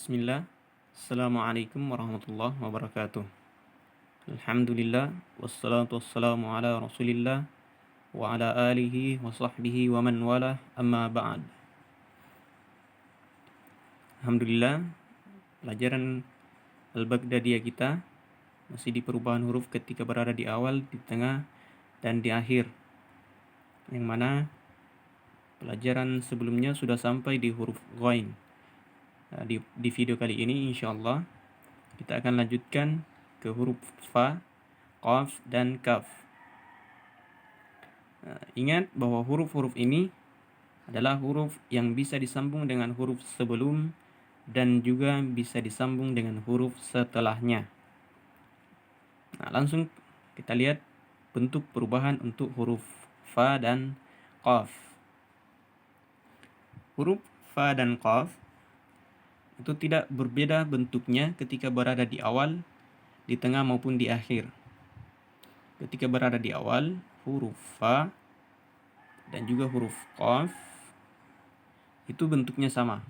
Bismillah. Assalamualaikum warahmatullahi wabarakatuh. Alhamdulillah. Wassalatu wassalamu ala rasulillah wa ala alihi wa sahbihi wa man wala amma ba'd. Alhamdulillah, pelajaran Al-Baghdadiyah kita masih di perubahan huruf ketika berada di awal, di tengah, dan di akhir. Yang mana pelajaran sebelumnya sudah sampai di huruf ghain. Di video kali ini insyaallah kita akan lanjutkan ke huruf fa, qaf, dan kaf. Ingat bahwa huruf-huruf ini adalah huruf yang bisa disambung dengan huruf sebelum dan juga bisa disambung dengan huruf setelahnya. Langsung kita lihat bentuk perubahan untuk huruf fa dan qaf. Huruf fa dan qaf itu tidak berbeda bentuknya ketika berada di awal, di tengah maupun di akhir. Ketika berada di awal, huruf fa dan juga huruf qaf itu bentuknya sama.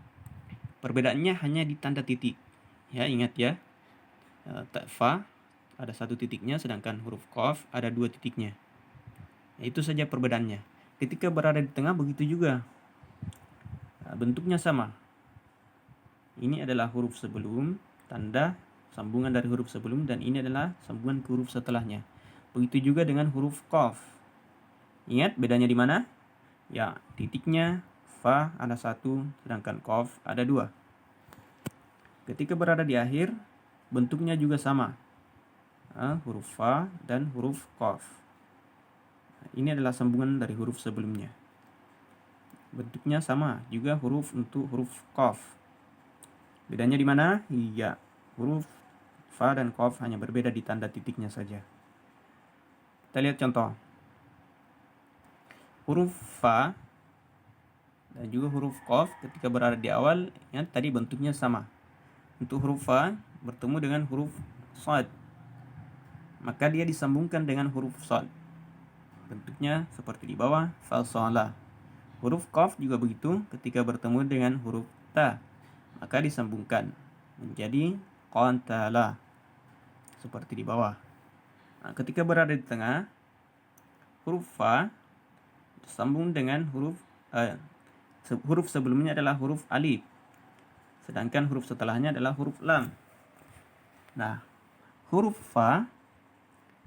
Perbedaannya hanya di tanda titik. Ya, ingat ya. Fa ada satu titiknya, sedangkan huruf qaf ada dua titiknya. Itu saja perbedaannya. Ketika berada di tengah begitu juga. Bentuknya sama. Ini adalah huruf sebelum, tanda sambungan dari huruf sebelum, dan ini adalah sambungan ke huruf setelahnya. Begitu juga dengan huruf qaf. Ingat bedanya di mana? Ya, titiknya fa ada satu, sedangkan qaf ada dua. Ketika berada di akhir, bentuknya juga sama. Huruf fa dan huruf qaf. Ini adalah sambungan dari huruf sebelumnya. Bentuknya sama, juga huruf untuk huruf qaf. Bedanya di mana? Iya, huruf fa dan qaf hanya berbeda di tanda titiknya saja. Kita lihat contoh. Huruf fa dan juga huruf qaf ketika berada di awal, ya, tadi bentuknya sama. Untuk huruf fa bertemu dengan huruf shad, maka dia disambungkan dengan huruf shad. Bentuknya seperti di bawah, fasala. Huruf qaf juga begitu, ketika bertemu dengan huruf ta, maka disambungkan menjadi qantala, seperti di bawah. Ketika berada di tengah, huruf fa disambung dengan huruf sebelumnya adalah huruf alif, sedangkan huruf setelahnya adalah huruf lam. Nah, huruf fa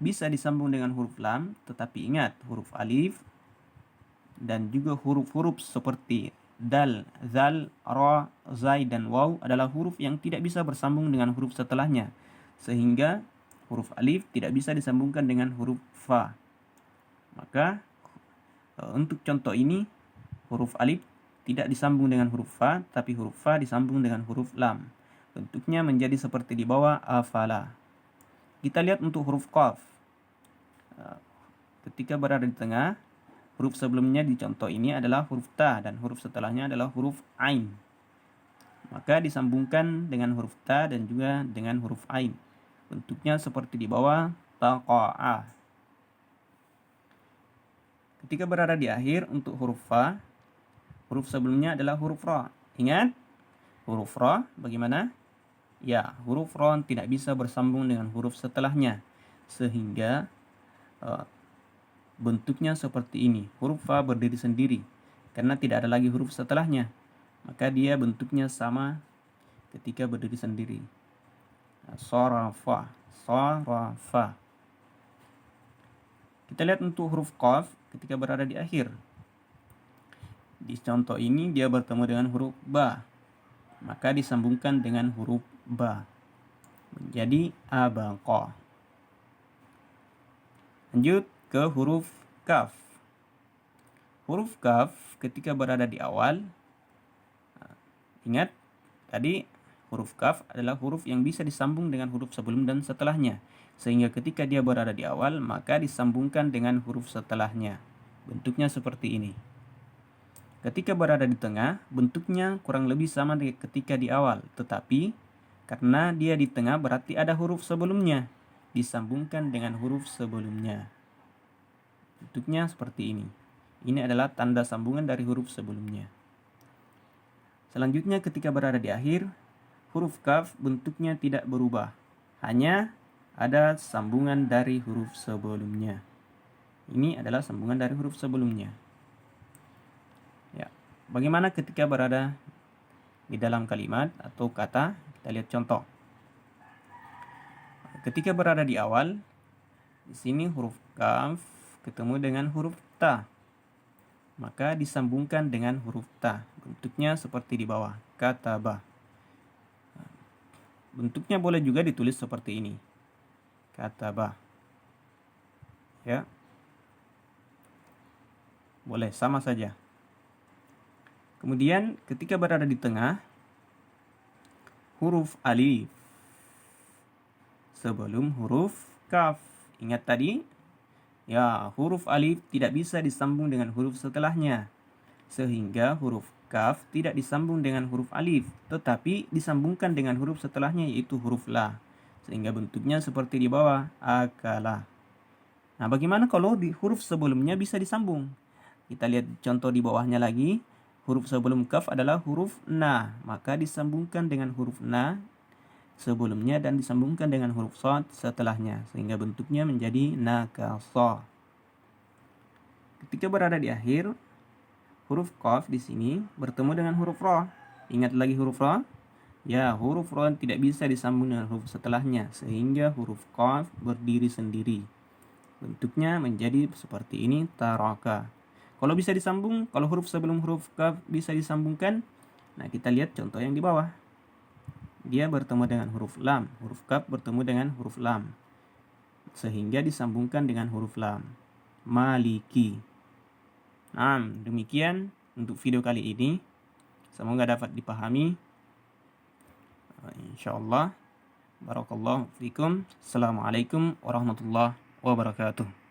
bisa disambung dengan huruf lam, tetapi ingat huruf alif dan juga huruf-huruf seperti dal, zal, ra, zai, dan waw adalah huruf yang tidak bisa bersambung dengan huruf setelahnya, sehingga huruf alif tidak bisa disambungkan dengan huruf fa. Maka untuk contoh ini, huruf alif tidak disambung dengan huruf fa, tapi huruf fa disambung dengan huruf lam. Bentuknya menjadi seperti di bawah, afala. Kita lihat untuk huruf qaf. Ketika berada di tengah, huruf sebelumnya di contoh ini adalah huruf ta dan huruf setelahnya adalah huruf ain. Maka disambungkan dengan huruf ta dan juga dengan huruf ain. Bentuknya seperti di bawah, taqa'a. Ketika berada di akhir untuk huruf fa, huruf sebelumnya adalah huruf ra. Ingat, huruf ra bagaimana? Ya, huruf ra tidak bisa bersambung dengan huruf setelahnya, sehingga bentuknya seperti ini. Huruf fa berdiri sendiri karena tidak ada lagi huruf setelahnya, maka dia bentuknya sama ketika berdiri sendiri. Sarafa, sarafa. Kita lihat untuk huruf qaf ketika berada di akhir. Di contoh ini dia bertemu dengan huruf ba, maka disambungkan dengan huruf ba menjadi abaqa. Lanjut ke huruf kaf. Huruf kaf ketika berada di awal, ingat tadi huruf kaf adalah huruf yang bisa disambung dengan huruf sebelum dan setelahnya, sehingga ketika dia berada di awal maka disambungkan dengan huruf setelahnya. Bentuknya seperti ini. Ketika berada di tengah, bentuknya kurang lebih sama dengan ketika di awal, tetapi karena dia di tengah berarti ada huruf sebelumnya, disambungkan dengan huruf sebelumnya. Bentuknya seperti ini. Ini adalah tanda sambungan dari huruf sebelumnya. Selanjutnya ketika berada di akhir, huruf kaf bentuknya tidak berubah. Hanya ada sambungan dari huruf sebelumnya. Ini adalah sambungan dari huruf sebelumnya. Ya. Bagaimana ketika berada di dalam kalimat atau kata? Kita lihat contoh. Ketika berada di awal, di sini huruf kaf ketemu dengan huruf ta. Maka disambungkan dengan huruf ta. Bentuknya seperti di bawah, kataba. Bentuknya boleh juga ditulis seperti ini, kataba. Ya. Boleh, sama saja. Kemudian ketika berada di tengah, huruf alif sebelum huruf kaf. Ingat tadi? Ya, huruf alif tidak bisa disambung dengan huruf setelahnya. Sehingga huruf kaf tidak disambung dengan huruf alif, tetapi disambungkan dengan huruf setelahnya yaitu huruf la. Sehingga bentuknya seperti di bawah, akala. Nah, bagaimana kalau di huruf sebelumnya bisa disambung? Kita lihat contoh di bawahnya lagi. Huruf sebelum kaf adalah huruf na, maka disambungkan dengan huruf na sebelumnya dan disambungkan dengan huruf shad setelahnya, sehingga bentuknya menjadi nakasa. Ketika berada di akhir, huruf qaf di sini bertemu dengan huruf ra. Ingat lagi huruf ra? Ya, huruf ra tidak bisa disambung dengan huruf setelahnya, sehingga huruf qaf berdiri sendiri. Bentuknya menjadi seperti ini, taraka. Kalau bisa disambung, kalau huruf sebelum huruf kaf bisa disambungkan, nah kita lihat contoh yang di bawah. Dia bertemu dengan huruf lam, huruf kaf bertemu dengan huruf lam, sehingga disambungkan dengan huruf lam. Maliki. Nah, demikian untuk video kali ini. Semoga dapat dipahami. Insyaallah. Barakallahu fikum. Assalamualaikum warahmatullahi wabarakatuh.